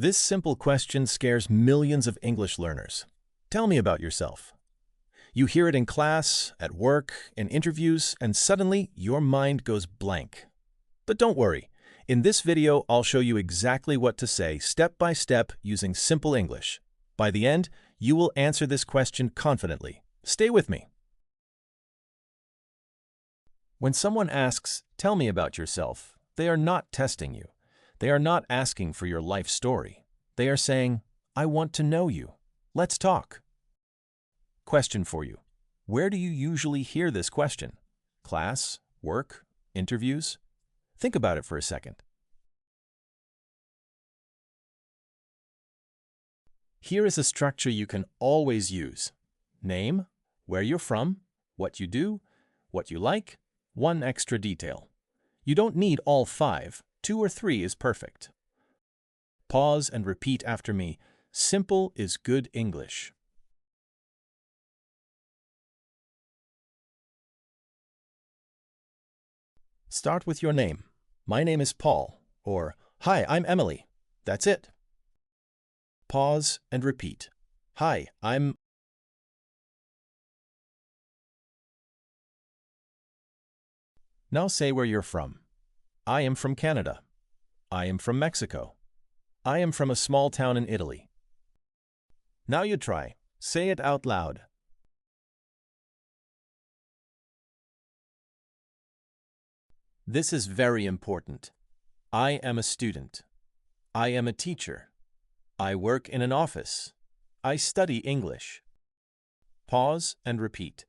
This simple question scares millions of English learners. Tell me about yourself. You hear it in class, at work, in interviews, and suddenly your mind goes blank. But don't worry. In this video, I'll show you exactly what to say step by step using simple English. By the end, you will answer this question confidently. Stay with me. When someone asks, "Tell me about yourself," they are not testing you. They are not asking for your life story. They are saying, "I want to know you. Let's talk." Question for you. Where do you usually hear this question? Class, work, interviews? Think about it for a second. Here is a structure you can always use. Name, where you're from, what you do, what you like, one extra detail. You don't need all 5. 2 or 3 is perfect. Pause and repeat after me. Simple is good English. Start with your name. My name is Paul, or "Hi, I'm Emily." That's it. Pause and repeat. "Hi, I'm..." Now say where you're from. I am from Canada. I am from Mexico. I am from a small town in Italy. Now you try. Say it out loud. This is very important. I am a student. I am a teacher. I work in an office. I study English. Pause and repeat.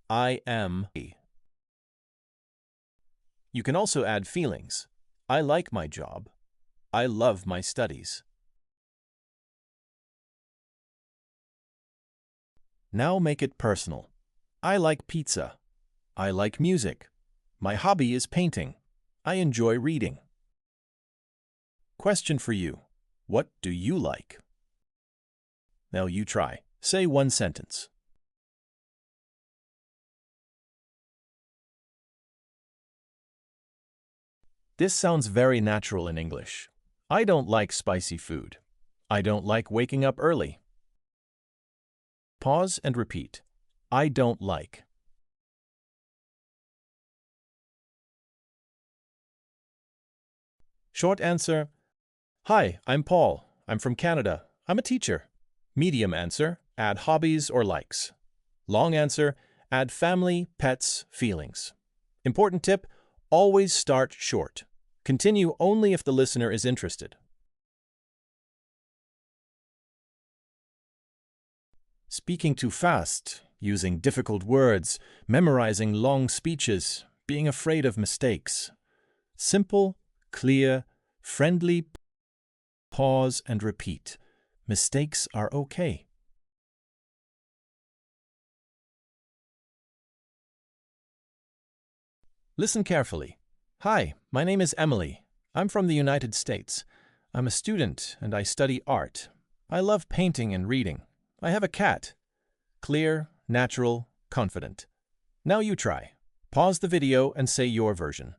I am. You can also add feelings. I like my job. I love my studies. Now make it personal. I like pizza. I like music. My hobby is painting. I enjoy reading. Question for you. What do you like? Now you try. Say one sentence. This sounds very natural in English. I don't like spicy food. I don't like waking up early. Pause and repeat. I don't like. Short answer. Hi, I'm Paul. I'm from Canada. I'm a teacher. Medium answer. Add hobbies or likes. Long answer. Add family, pets, feelings. Important tip. Always start short. Continue only if the listener is interested. Speaking too fast, using difficult words, memorizing long speeches, being afraid of mistakes. Simple, clear, friendly. Pause and repeat. Mistakes are okay. Listen carefully. Hi, my name is Emily. I'm from the United States. I'm a student and I study art. I love painting and reading. I have a cat. Clear, natural, confident. Now you try. Pause the video and say your version.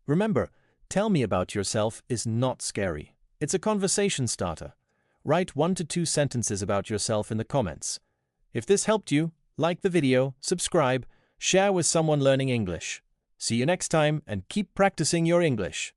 Remember, tell me about yourself is not scary. It's a conversation starter. Write 1 to 2 sentences about yourself in the comments. If this helped you, like the video, subscribe, share with someone learning English. See you next time and keep practicing your English.